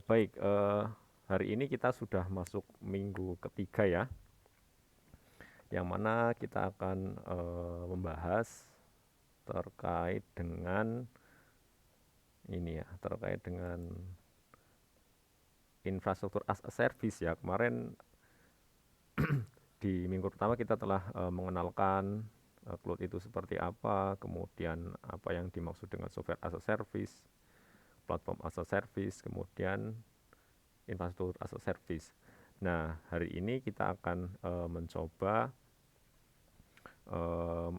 Baik, hari ini kita sudah masuk minggu ketiga ya, yang mana kita akan membahas terkait dengan ini ya, terkait dengan infrastruktur as a service ya. Kemarin di minggu pertama kita telah mengenalkan cloud itu seperti apa, kemudian apa yang dimaksud dengan software as a service, platform as a service, kemudian infrastruktur as a service. Nah, hari ini kita akan mencoba uh,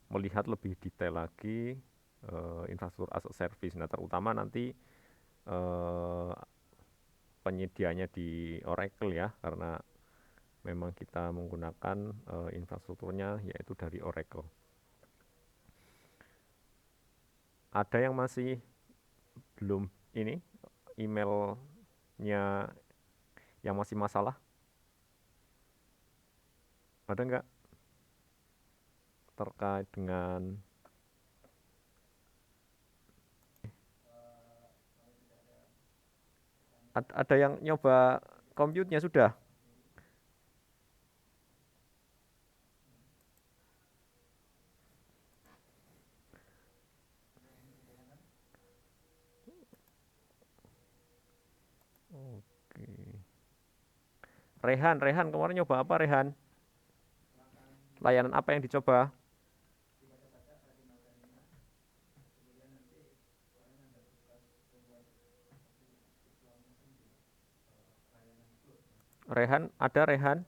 melihat lebih detail lagi infrastruktur as a service. Nah, terutama nanti uh, penyediaannya di Oracle ya, karena memang kita menggunakan infrastrukturnya yaitu dari Oracle. Ada yang masih belum ini emailnya yang masih masalah? Ada nggak terkait dengan ada yang nyoba compute-nya sudah? Oke. Rehan kemarin nyoba apa Rehan? Layanan apa yang dicoba? Rehan, ada Rehan?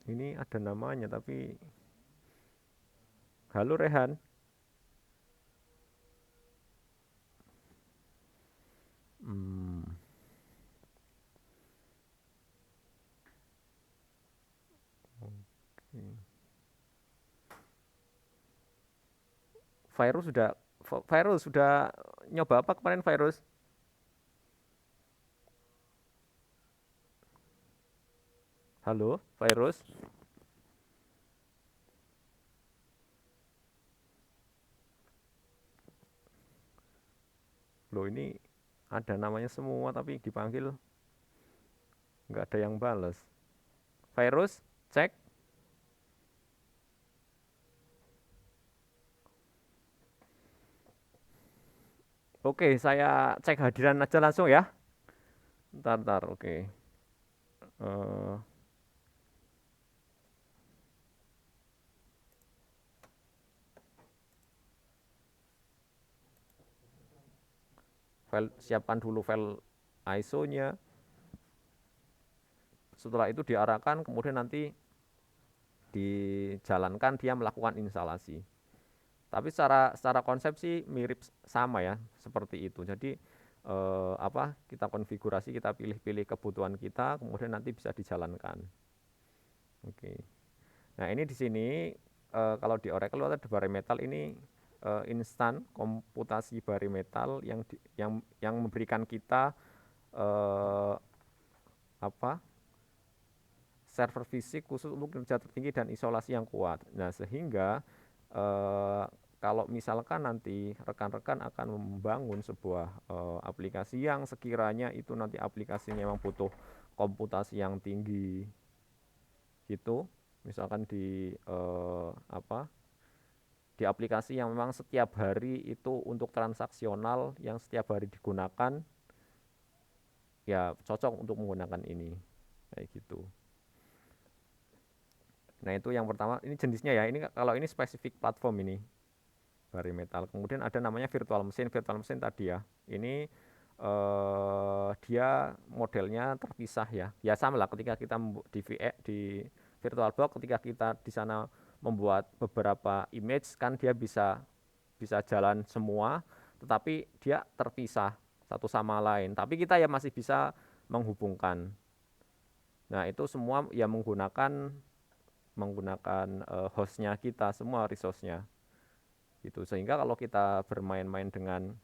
Ini ada namanya tapi halo Rehan. Hmm, oke. Virus sudah nyoba apa kemarin virus? Halo, virus. Loh ini ada namanya semua tapi dipanggil nggak ada yang bales. Virus, cek. Oke, saya cek hadiran aja langsung ya. Ntar, oke. Eh, siapkan dulu file ISO-nya. Setelah itu diarahkan, kemudian nanti dijalankan dia melakukan instalasi. Tapi secara konsep sih mirip sama ya, seperti itu. Jadi kita konfigurasi, kita pilih-pilih kebutuhan kita, kemudian nanti bisa dijalankan. Oke. Nah, ini di sini kalau di Oracle ada bare metal ini instan komputasi bare metal yang memberikan kita eh, apa server fisik khusus untuk kinerja tertinggi dan isolasi yang kuat. Nah, sehingga eh, kalau misalkan nanti rekan-rekan akan membangun sebuah aplikasi yang sekiranya itu nanti aplikasinya memang butuh komputasi yang tinggi gitu, misalkan di aplikasi yang memang setiap hari itu untuk transaksional yang setiap hari digunakan, ya cocok untuk menggunakan ini kayak gitu. Nah, itu yang pertama, ini jenisnya ya. Ini kalau ini spesifik platform ini, bare metal. Kemudian ada namanya virtual machine tadi ya. Ini dia modelnya terpisah ya. Ya sama lah ketika kita di VirtualBox, ketika kita di sana membuat beberapa image kan dia bisa bisa jalan semua, tetapi dia terpisah satu sama lain. Tapi kita ya masih bisa menghubungkan. Nah, itu semua ya menggunakan menggunakan hostnya kita semua resource-nya gitu, sehingga kalau kita bermain-main dengan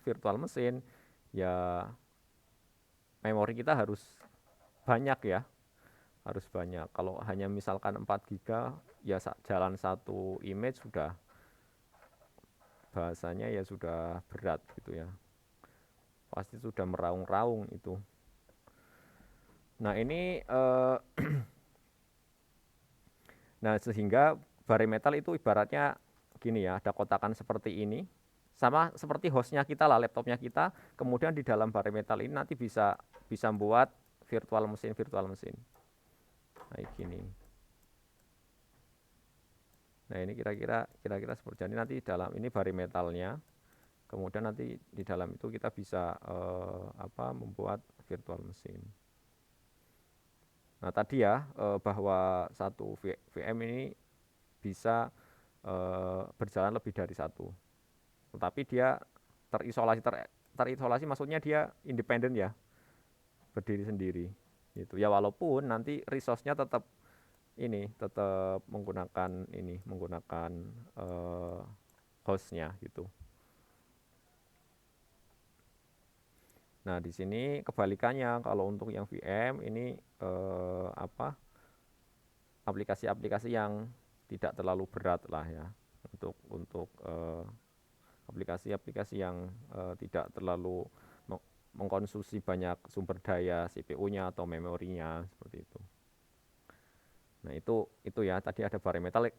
virtual mesin ya memori kita harus banyak ya, harus banyak. Kalau hanya misalkan 4 giga, ya jalan satu image sudah bahasanya ya sudah berat gitu ya. Pasti sudah meraung-raung itu. Nah ini nah sehingga bare metal itu ibaratnya gini ya, ada kotakan seperti ini, sama seperti hostnya kita lah, laptopnya kita, kemudian di dalam bare metal ini nanti bisa bisa buat virtual mesin kayak gini. Nah ini kira-kira seperti jadi nanti dalam ini bare metalnya, kemudian nanti di dalam itu kita bisa membuat virtual mesin. Nah tadi ya bahwa satu VM ini bisa berjalan lebih dari satu, tetapi dia terisolasi maksudnya dia independen ya, berdiri sendiri gitu ya, walaupun nanti resource-nya tetap menggunakan eh, host-nya gitu. Nah di sini kebalikannya, kalau untuk yang VM ini aplikasi-aplikasi yang tidak terlalu berat lah ya, untuk aplikasi-aplikasi yang tidak terlalu mengkonsumsi banyak sumber daya CPU-nya atau memorinya seperti itu. Nah itu ya tadi ada bare metal.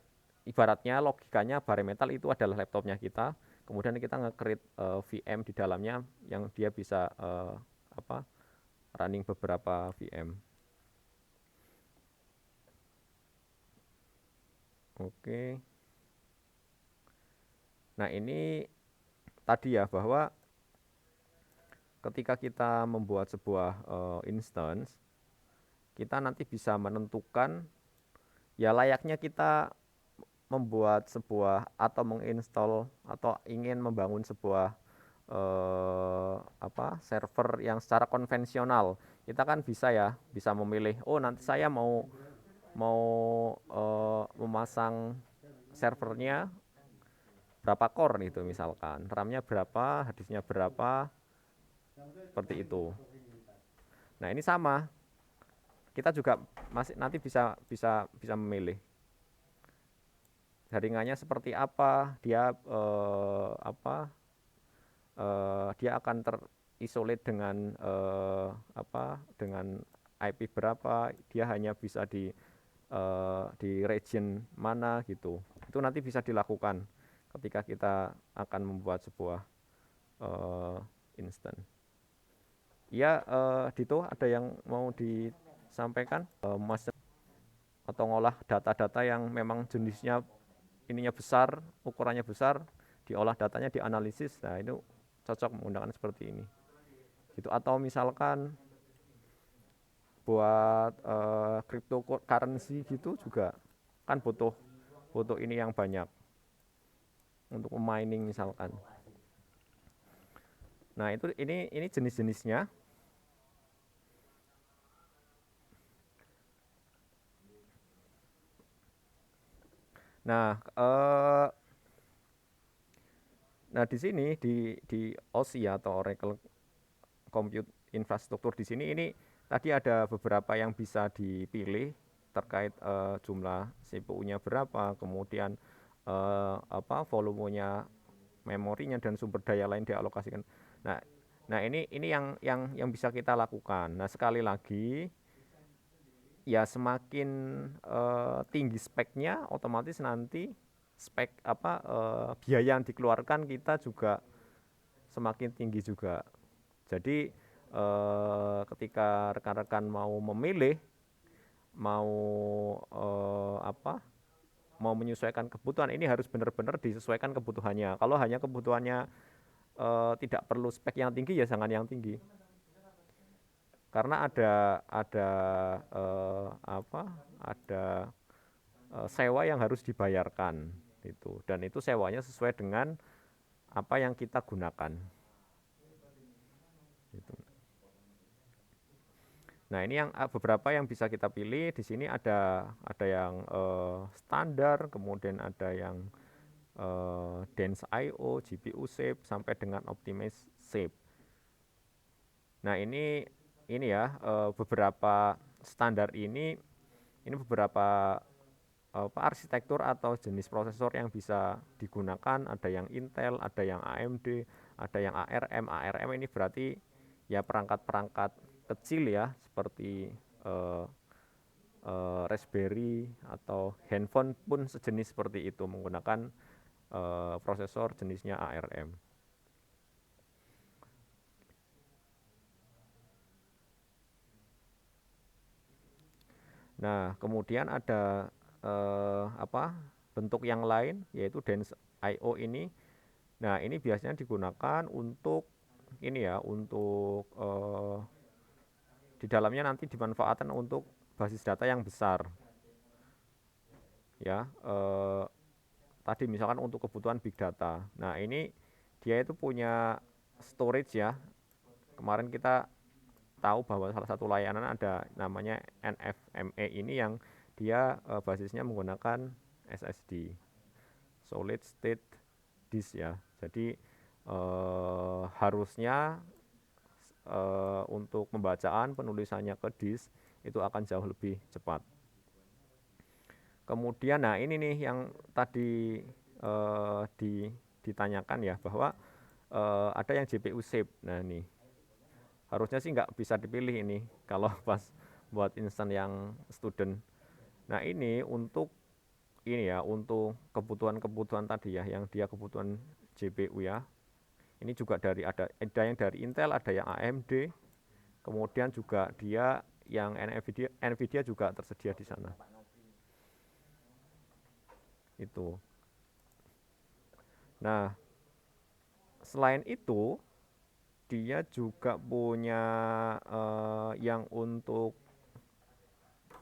Ibaratnya logikanya bare metal itu adalah laptopnya kita, kemudian kita nge-create VM di dalamnya yang dia bisa running beberapa VM. Oke. Nah ini tadi ya bahwa ketika kita membuat sebuah instance, kita nanti bisa menentukan ya layaknya kita membuat sebuah atau menginstall atau ingin membangun sebuah server yang secara konvensional. Kita kan bisa ya, bisa memilih, oh nanti saya mau mau memasang servernya berapa core itu misalkan, RAM-nya berapa, harddisknya berapa, seperti itu. Nah ini sama, kita juga masih nanti bisa bisa bisa memilih jaringannya seperti apa, dia dia akan terisolate dengan dengan IP berapa, dia hanya bisa di region mana gitu. Itu nanti bisa dilakukan ketika kita akan membuat sebuah instance. Ya, Dito, ada yang mau disampaikan, Mas, atau ngolah data-data yang memang jenisnya ininya besar, ukurannya besar, diolah datanya, dianalisis. Nah, itu cocok menggunakan seperti ini. Gitu. Atau misalkan buat cryptocurrency gitu juga kan butuh butuh ini yang banyak untuk mining misalkan. Nah, itu ini jenis-jenisnya. Nah, nah di sini di OSI atau Oracle Compute Infrastructure di sini ini tadi ada beberapa yang bisa dipilih terkait jumlah CPU-nya berapa, kemudian volumenya, memorinya dan sumber daya lain dialokasikan. Nah, nah ini yang bisa kita lakukan. Nah, sekali lagi ya semakin tinggi speknya, otomatis nanti biaya yang dikeluarkan kita juga semakin tinggi juga. Jadi ketika rekan-rekan mau memilih, mau mau menyesuaikan kebutuhan, ini harus benar-benar disesuaikan kebutuhannya. Kalau hanya kebutuhannya tidak perlu spek yang tinggi, ya jangan yang tinggi. Karena ada sewa yang harus dibayarkan itu, dan itu sewanya sesuai dengan apa yang kita gunakan. Gitu. Nah ini yang beberapa yang bisa kita pilih di sini, ada yang standar, kemudian ada yang dense I/O, GPU shape, sampai dengan optimize shape. Nah ini ya, beberapa standar ini beberapa arsitektur atau jenis prosesor yang bisa digunakan, ada yang Intel, ada yang AMD, ada yang ARM. ARM ini berarti ya perangkat-perangkat kecil ya, seperti eh, Raspberry atau handphone pun sejenis seperti itu menggunakan prosesor jenisnya ARM. Nah, kemudian ada bentuk yang lain yaitu dense I/O ini. Nah, ini biasanya digunakan untuk ini ya, untuk di dalamnya nanti dimanfaatkan untuk basis data yang besar. Ya, tadi misalkan untuk kebutuhan big data. Nah, ini dia itu punya storage ya. Kemarin kita tahu bahwa salah satu layanan ada namanya NFMe ini yang dia basisnya menggunakan SSD, solid state disk ya. Jadi harusnya untuk pembacaan penulisannya ke disk itu akan jauh lebih cepat. Kemudian nah ini nih yang tadi ditanyakan ya, bahwa ada yang GPU shape. Nah ini harusnya sih nggak bisa dipilih ini kalau pas buat instan yang student. Nah ini untuk ini ya, untuk kebutuhan-kebutuhan tadi ya, yang dia kebutuhan GPU ya. Ini juga ada yang dari Intel, ada yang AMD. Kemudian juga dia yang Nvidia juga tersedia di sana. Itu. Nah, selain itu dia juga punya yang untuk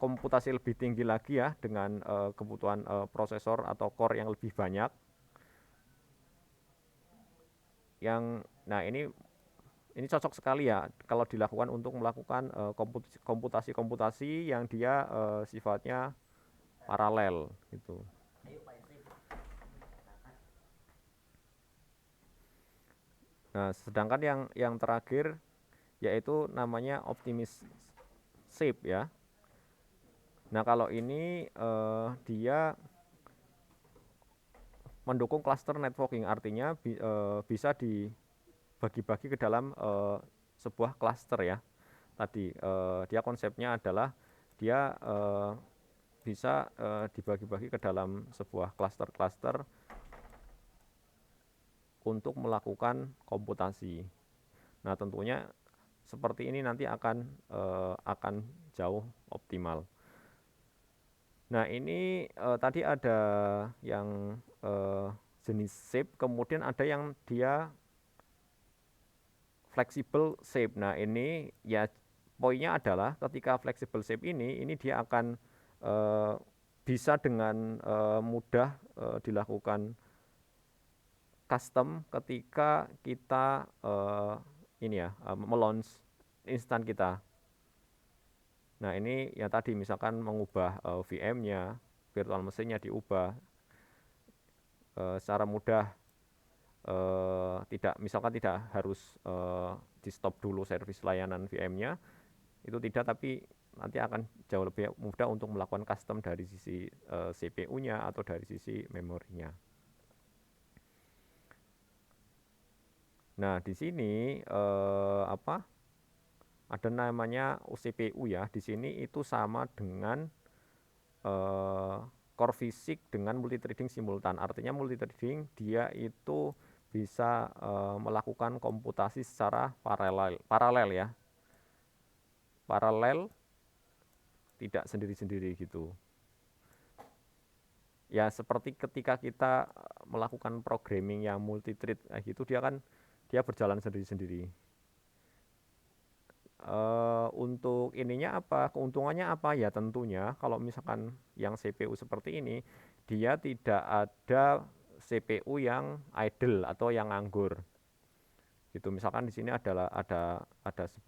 komputasi lebih tinggi lagi ya, dengan kebutuhan prosesor atau core yang lebih banyak. Nah ini cocok sekali ya kalau dilakukan untuk melakukan komputasi-komputasi yang dia sifatnya paralel gitu. Nah, sedangkan yang terakhir yaitu namanya Optimus Shape ya. Nah, kalau ini dia mendukung cluster networking, artinya bisa dibagi-bagi ke dalam sebuah cluster ya. Tadi dia konsepnya adalah dia bisa dibagi-bagi ke dalam sebuah cluster-cluster untuk melakukan komputasi. Nah, tentunya seperti ini nanti akan jauh optimal. Nah, ini tadi ada yang jenis shape, kemudian ada yang dia flexible shape. Nah, ini ya poinnya adalah ketika flexible shape ini dia akan bisa dengan mudah dilakukan custom ketika kita ini ya melaunch instan kita. Nah ini ya tadi misalkan mengubah VM-nya, virtual mesinnya diubah secara mudah, misalkan tidak harus di stop dulu servis layanan VM-nya, itu tidak, tapi nanti akan jauh lebih mudah untuk melakukan custom dari sisi CPU-nya atau dari sisi memorinya. Nah di sini ada namanya CPU ya. Di sini itu sama dengan core fisik dengan multithreading simultan. Artinya multithreading dia itu bisa melakukan komputasi secara paralel ya. Paralel, tidak sendiri-sendiri gitu. Ya seperti ketika kita melakukan programming yang multithread gitu, dia berjalan sendiri-sendiri. Untuk ininya apa, keuntungannya apa ya, tentunya kalau misalkan yang CPU seperti ini, dia tidak ada CPU yang idle atau yang nganggur gitu. Misalkan di sini ada 10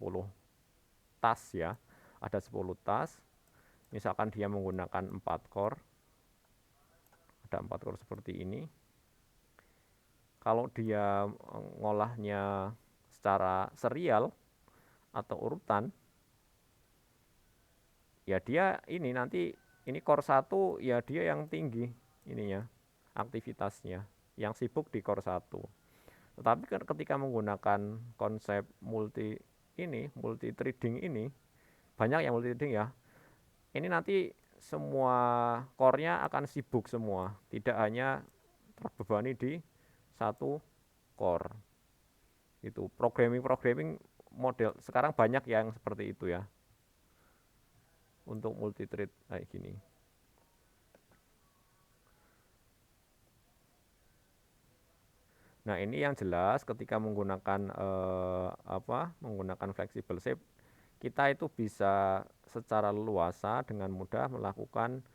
task ya, ada 10 task, misalkan dia menggunakan 4 core, ada 4 core seperti ini. Kalau dia ngolahnya secara serial atau urutan, ya dia ini nanti ini core 1 ya dia yang tinggi ininya aktivitasnya, yang sibuk di core 1. Tetapi kan ketika menggunakan konsep multi threading ini, banyak yang multi threading ya. Ini nanti semua core-nya akan sibuk semua, tidak hanya terbebani di satu core. Itu programming model sekarang banyak yang seperti itu ya. Untuk multi thread kayak gini. Nah, ini yang jelas ketika menggunakan menggunakan flexible shape, kita itu bisa secara leluasa dengan mudah melakukan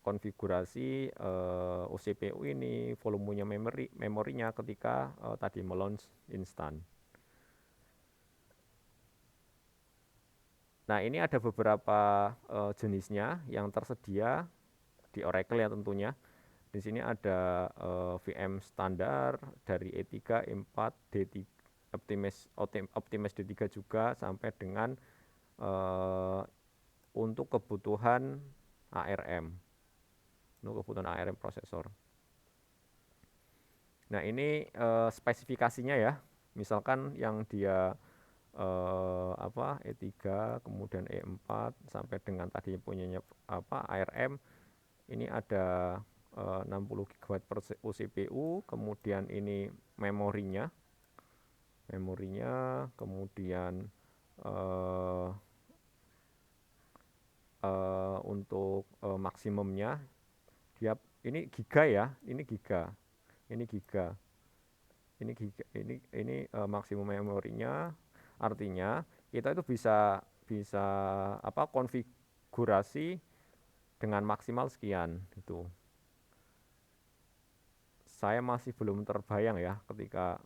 konfigurasi OCPU ini, volumenya memorinya ketika tadi melaunch instan. Nah, ini ada beberapa jenisnya yang tersedia di Oracle ya tentunya. Di sini ada VM standar dari E3, E4, D3, Optimus D3 juga sampai dengan untuk kebutuhan ARM. Untuk kebutuhan ARM prosesor. Nah, ini spesifikasinya ya. Misalkan yang dia E3 kemudian E4 sampai dengan tadi punyanya ARM ini ada 60 GB per CPU, kemudian ini memorinya, kemudian untuk maksimumnya dia ini giga ya, ini giga, ini maksimum memorinya, artinya kita itu bisa konfigurasi dengan maksimal sekian itu. Saya masih belum terbayang ya ketika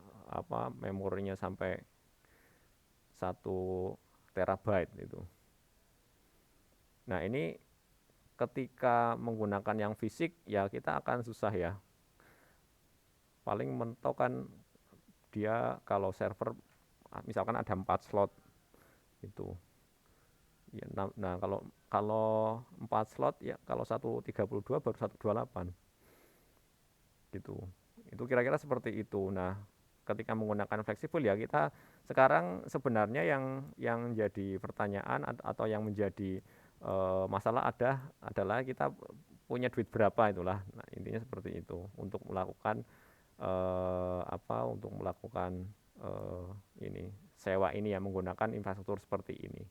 memorinya sampai 1 terabyte itu. Nah, ini ketika menggunakan yang fisik ya kita akan susah ya. Paling mentok kan dia kalau server misalkan ada 4 slot itu. Ya, nah kalau 4 slot ya kalau 132 baru 128. Gitu. Itu kira-kira seperti itu. Nah, ketika menggunakan fleksibel ya kita sekarang sebenarnya yang jadi pertanyaan atau yang menjadi masalah adalah kita punya duit berapa itulah. Nah, intinya seperti itu untuk melakukan ini sewa ini ya menggunakan infrastruktur seperti ini.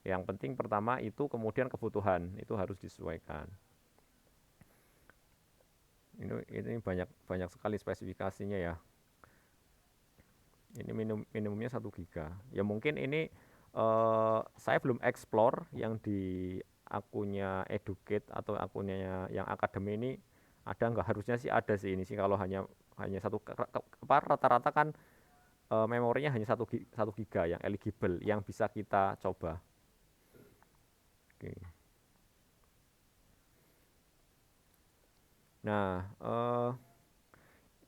Yang penting pertama itu kemudian kebutuhan itu harus disesuaikan. Ini banyak sekali spesifikasinya ya. Ini minimumnya 1 giga. Ya mungkin ini saya belum explore yang di akunnya Educate atau akunnya yang akademi ini ada nggak, harusnya sih ada sih ini sih kalau hanya rata-rata kan memorinya hanya 1 giga yang eligible yang bisa kita coba. Oke. Nah,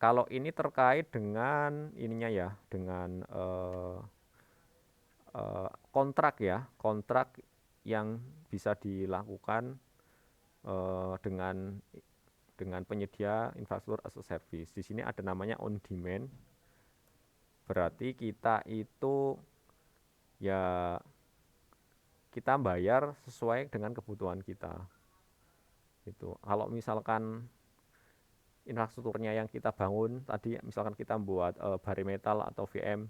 kalau ini terkait dengan ininya ya, dengan kontrak yang bisa dilakukan dengan penyedia infrastruktur as a service. Di sini ada namanya on demand. Berarti kita itu ya kita bayar sesuai dengan kebutuhan kita. Itu. Kalau misalkan infrastrukturnya yang kita bangun tadi misalkan kita buat bare metal atau VM,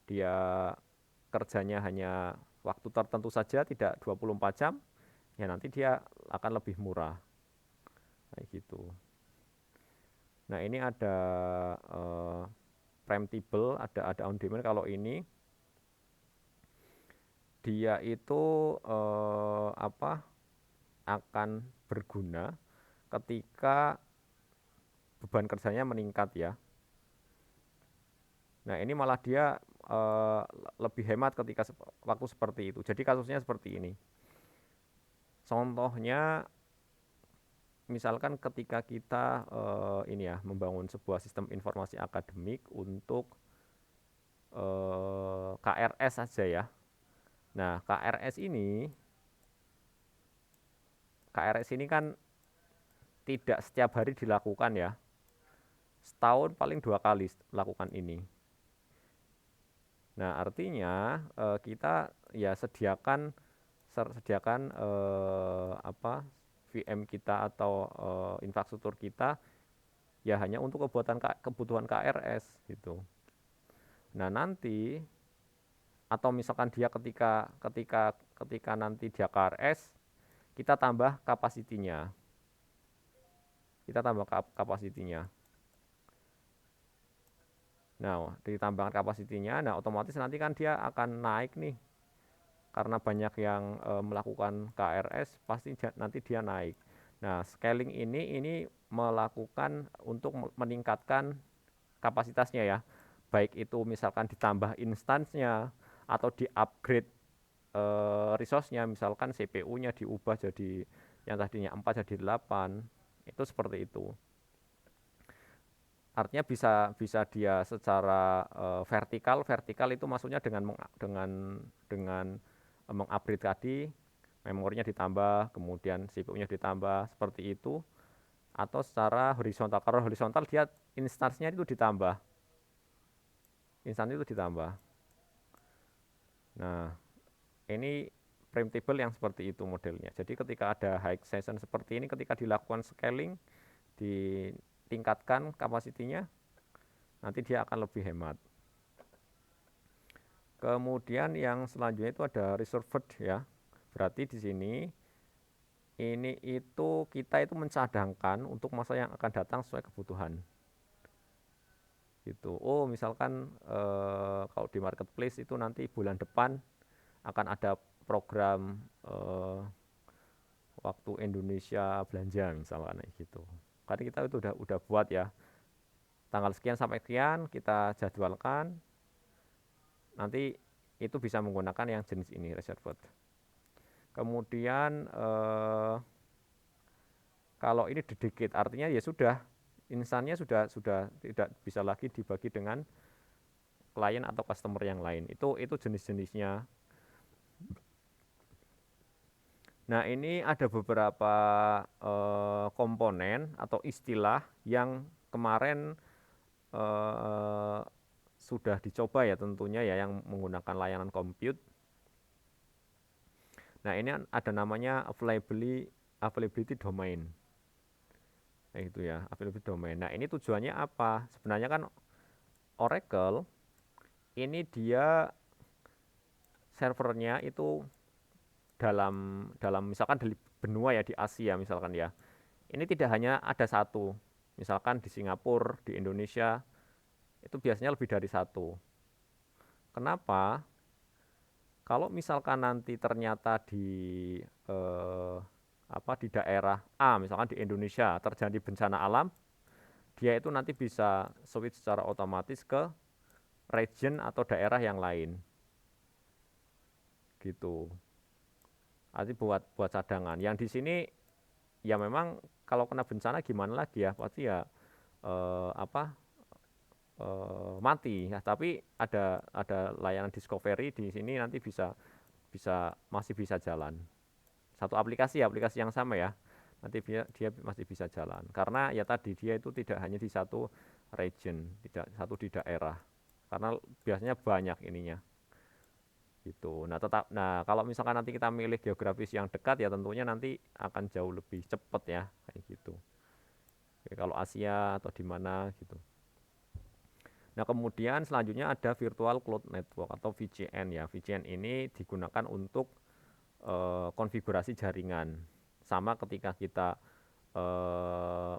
dia kerjanya hanya waktu tertentu saja tidak 24 jam, ya nanti dia akan lebih murah kayak gitu. Nah, ini ada preemptible, ada on demand. Kalau ini dia itu akan berguna ketika beban kerjanya meningkat ya. Nah, ini malah dia lebih hemat ketika waktu seperti itu. Jadi kasusnya seperti ini. Contohnya misalkan ketika kita membangun sebuah sistem informasi akademik untuk KRS saja ya. Nah, KRS ini KRS ini kan tidak setiap hari dilakukan ya. Setahun paling 2 kali lakukan ini. Nah, artinya kita ya sediakan apa VM kita atau infrastruktur kita ya hanya untuk kebutuhan KRS gitu. Nah, nanti atau misalkan dia ketika nanti dia KRS, kita tambah kapasitinya. Kita tambah kapasitinya. Nah, ditambahkan kapasitinya, nah otomatis nanti kan dia akan naik nih. Karena banyak yang melakukan KRS, pasti nanti dia naik. Nah, scaling ini melakukan untuk meningkatkan kapasitasnya ya. Baik itu misalkan ditambah instansnya atau di-upgrade resource-nya, misalkan CPU-nya diubah jadi yang tadinya 4 jadi 8. Itu seperti itu. Artinya bisa dia secara vertikal itu maksudnya dengan mengupgrade tadi, memorinya ditambah, kemudian CPU-nya ditambah, seperti itu. Atau secara horizontal, kalau horizontal dia instansnya itu ditambah. Instan itu ditambah. Nah, ini preemptible yang seperti itu modelnya. Jadi ketika ada high session seperti ini, ketika dilakukan scaling, ditingkatkan kapasitinya, nanti dia akan lebih hemat. Kemudian yang selanjutnya itu ada reserved ya. Berarti di sini ini itu kita itu mencadangkan untuk masa yang akan datang sesuai kebutuhan. Gitu. Oh, misalkan kalau di marketplace itu nanti bulan depan akan ada program waktu Indonesia belanja misalkan gitu. Karena kita itu udah buat ya. Tanggal sekian sampai sekian kita jadwalkan. Nanti itu bisa menggunakan yang jenis ini reserved. Kemudian kalau ini dedicate artinya ya sudah instannya sudah tidak bisa lagi dibagi dengan klien atau customer yang lain. Itu jenis-jenisnya. Nah, ini ada beberapa komponen atau istilah yang kemarin sudah dicoba ya tentunya ya yang menggunakan layanan compute. Nah, ini ada namanya availability domain. Nah, itu ya, availability domain. Nah, ini tujuannya apa? Sebenarnya kan Oracle ini dia servernya itu dalam misalkan di benua ya di Asia misalkan ya. Ini tidak hanya ada satu. Misalkan di Singapura, di Indonesia itu biasanya lebih dari satu. Kenapa? Kalau misalkan nanti ternyata di di daerah A, misalkan di Indonesia terjadi bencana alam, dia itu nanti bisa switch secara otomatis ke region atau daerah yang lain. Gitu. Arti buat cadangan. Yang di sini ya memang kalau kena bencana gimana lagi ya, pasti ya mati ya, tapi ada layanan discovery di sini nanti masih bisa jalan. Satu aplikasi yang sama ya. Nanti dia masih bisa jalan. Karena ya tadi dia itu tidak hanya di satu region, tidak satu di daerah. Karena biasanya banyak ininya. Gitu. Nah, kalau misalkan nanti kita milih geografis yang dekat ya tentunya nanti akan jauh lebih cepat ya kayak gitu. Oke, kalau Asia atau di mana gitu. Nah, kemudian selanjutnya ada Virtual Cloud Network atau VCN ya. VCN ini digunakan untuk konfigurasi jaringan. Sama ketika kita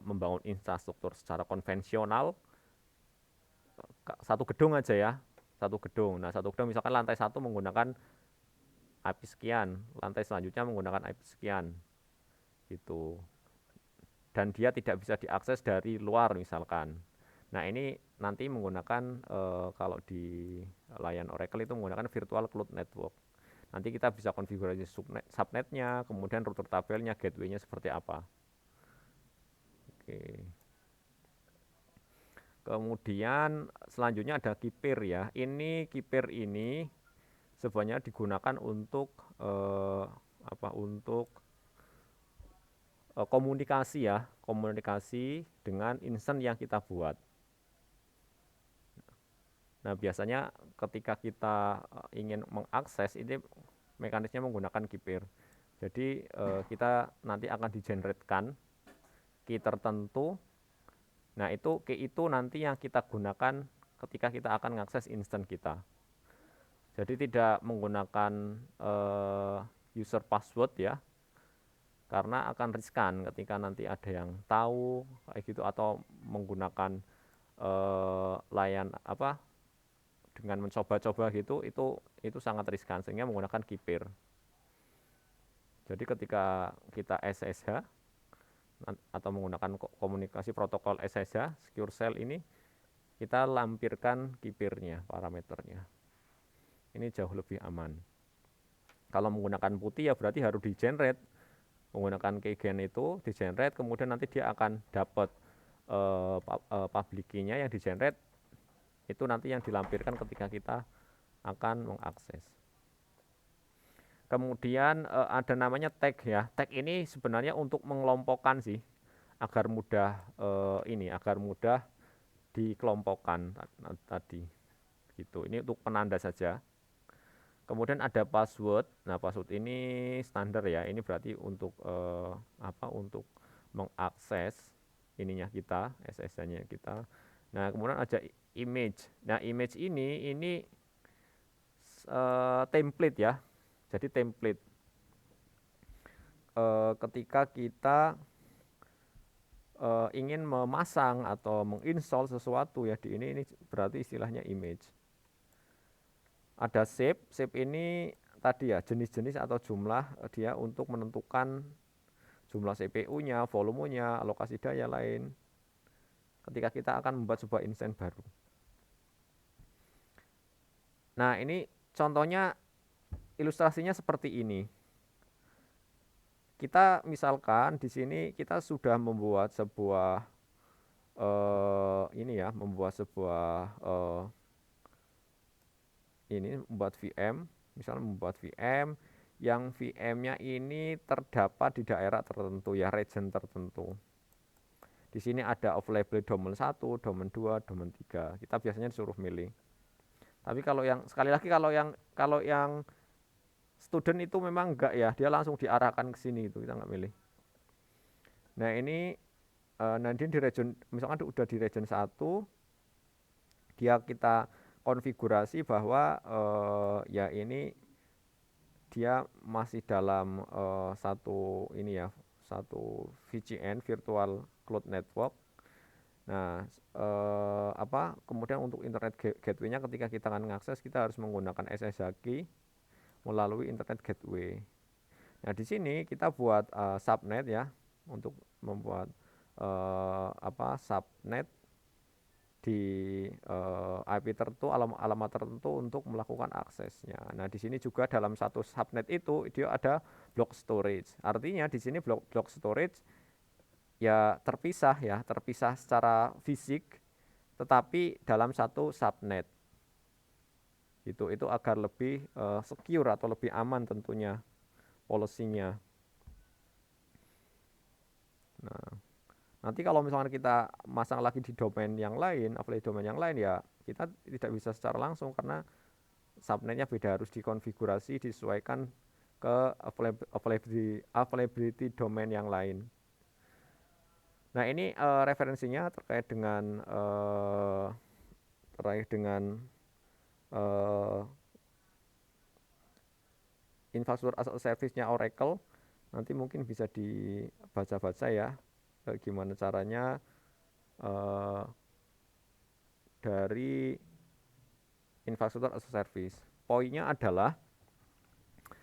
membangun infrastruktur secara konvensional, satu gedung aja ya. Satu gedung. Nah, satu gedung misalkan lantai 1 menggunakan IP sekian, lantai selanjutnya menggunakan IP sekian. Gitu. Dan dia tidak bisa diakses dari luar misalkan. Nah, ini nanti menggunakan kalau di layanan Oracle itu menggunakan virtual cloud network. Nanti kita bisa konfigurasi subnetnya, kemudian router tabelnya, gateway-nya seperti apa. Oke. Kemudian selanjutnya ada kipir ya. Kipir ini sebenarnya digunakan untuk untuk komunikasi dengan instance yang kita buat. Nah, biasanya ketika kita ingin mengakses ini mekanisme menggunakan key-pair. Jadi kita nanti akan di-generate-kan key tertentu. Nah, key itu nanti yang kita gunakan ketika kita akan mengakses instance kita. Jadi tidak menggunakan user password ya, karena akan riskan ketika nanti ada yang tahu kayak gitu, atau menggunakan layan apa dengan mencoba-coba gitu, itu sangat riskan, sehingga menggunakan key-pair. Jadi ketika kita SSH atau menggunakan komunikasi protokol SSH, secure shell ini, kita lampirkan key-pair-nya, parameternya. Ini jauh lebih aman. Kalau menggunakan putih ya berarti harus di-generate. Menggunakan keygen itu di-generate, kemudian nanti dia akan dapat public key-nya yang di-generate, itu nanti yang dilampirkan ketika kita akan mengakses. Kemudian ada namanya tag ya. Tag ini sebenarnya untuk mengelompokkan sih, agar mudah agar mudah dikelompokkan tadi. Gitu. Ini untuk penanda saja. Kemudian ada password. Nah, password ini standar ya. Ini berarti untuk untuk mengakses ininya kita, SSH-nya kita. Nah, kemudian ada image. Nah, image ini template ya. Jadi template. Ketika kita ingin memasang atau menginstall sesuatu ya di ini berarti istilahnya image. Ada shape ini tadi ya, jenis-jenis atau jumlah dia untuk menentukan jumlah CPU-nya, volumenya, alokasi daya lain ketika kita akan membuat sebuah instance baru. Nah, ini contohnya, ilustrasinya seperti ini. Kita misalkan di sini kita sudah membuat sebuah membuat VM, misalnya membuat VM yang VM-nya ini terdapat di daerah tertentu ya, region tertentu. Di sini ada available domain 1, domain 2, domain 3. Kita biasanya disuruh milih. Tapi kalau yang sekali lagi kalau yang student itu memang enggak ya, dia langsung diarahkan ke sini itu, kita enggak milih. Nah, ini nanti di region, misalkan udah di region 1, kita konfigurasi bahwa ya ini dia masih dalam satu VCN, virtual cloud network. Nah, kemudian untuk internet gateway-nya ketika kita akan mengakses, kita harus menggunakan SSH key melalui internet gateway. Nah, di sini kita buat subnet ya, untuk membuat subnet di IP tertentu, alamat tertentu untuk melakukan aksesnya. Nah, di sini juga dalam satu subnet itu dia ada block storage. Artinya di sini block storage ya terpisah secara fisik, tetapi dalam satu subnet. Itu agar lebih secure atau lebih aman tentunya policy-nya. Nah, nanti kalau misalnya kita masang lagi di domain yang lain, affiliate domain yang lain ya, kita tidak bisa secara langsung karena subnetnya beda, harus dikonfigurasi, disesuaikan ke availability domain yang lain. Nah, ini referensinya terkait dengan infrastruktur as a service-nya Oracle. Nanti mungkin bisa dibaca-baca ya, gimana caranya dari infrastruktur as a service. Poinnya adalah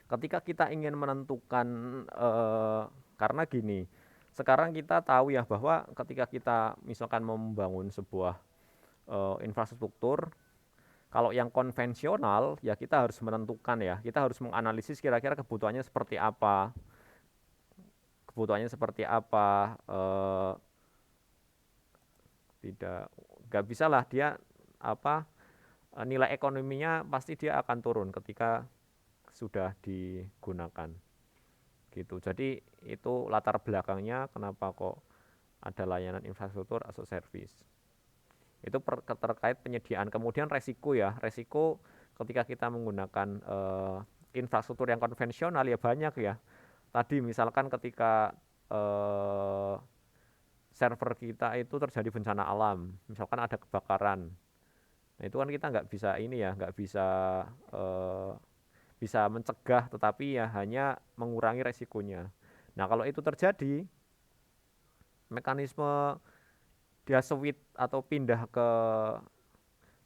ketika kita ingin menentukan, karena gini, sekarang kita tahu ya bahwa ketika kita misalkan membangun sebuah infrastruktur, kalau yang konvensional ya kita harus menentukan ya, kita harus menganalisis kira-kira kebutuhannya seperti apa. Nggak bisa lah dia nilai ekonominya pasti dia akan turun ketika sudah digunakan gitu. Jadi itu latar belakangnya kenapa kok ada layanan infrastruktur as a service. Itu terkait penyediaan. Kemudian resiko ya, resiko ketika kita menggunakan infrastruktur yang konvensional ya banyak ya. Tadi misalkan ketika eh, server kita itu terjadi bencana alam, misalkan ada kebakaran, nah itu kan kita nggak bisa ini ya, nggak bisa eh, bisa mencegah, tetapi ya hanya mengurangi resikonya. Nah kalau itu terjadi, mekanisme dia switch atau pindah ke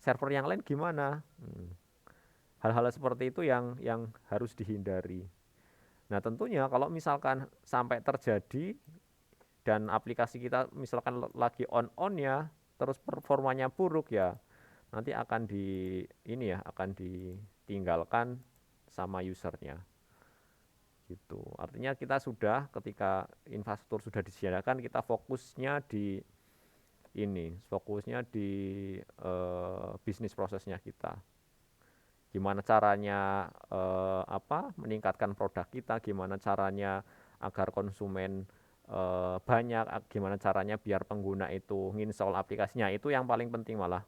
server yang lain gimana? Hal-hal seperti itu yang harus dihindari. Nah tentunya kalau misalkan sampai terjadi dan aplikasi kita misalkan lagi on ya, terus performanya buruk ya, nanti akan akan ditinggalkan sama usernya gitu. Artinya kita sudah ketika infrastruktur sudah disediakan, kita fokusnya di bisnis prosesnya kita. Gimana caranya meningkatkan produk kita, gimana caranya agar konsumen banyak, gimana caranya biar pengguna itu nginstall aplikasinya, itu yang paling penting malah.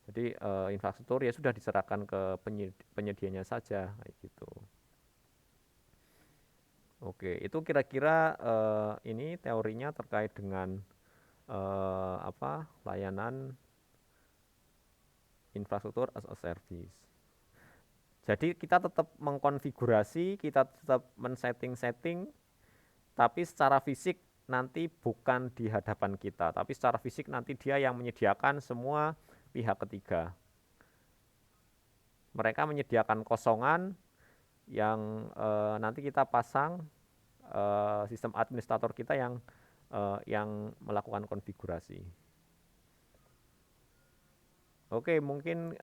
Jadi infrastruktur ya sudah diserahkan ke penyedianya saja kayak gitu. Oke, itu kira-kira ini teorinya terkait dengan layanan infrastruktur as a service. Jadi kita tetap mengkonfigurasi, kita tetap men-setting, tapi secara fisik nanti bukan di hadapan kita, tapi secara fisik nanti dia yang menyediakan semua pihak ketiga. Mereka menyediakan kosongan yang nanti kita pasang sistem administrator kita yang melakukan konfigurasi. Oke, mungkin